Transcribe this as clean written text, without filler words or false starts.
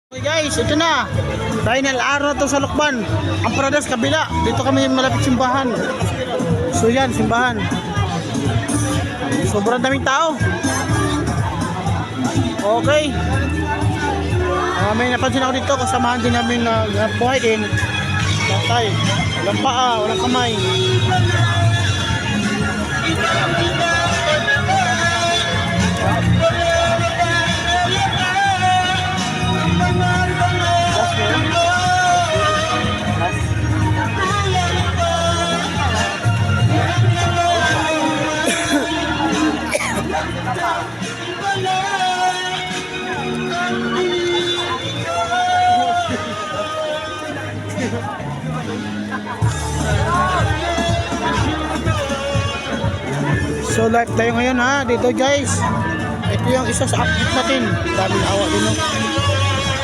Okay guys, ito na. Final araw na to sa Lukban. Ang Paradas kabila. Dito kami malapit simbahan. So yan, simbahan. Sobrang daming tao. Okay. May napansin ako dito. Kasamahan din namin na buhay din. Tatay. Walang paa, walang kamay. So live tayo ngayon ha, dito guys. Ito yung isa sa update natin. Daming awa din no.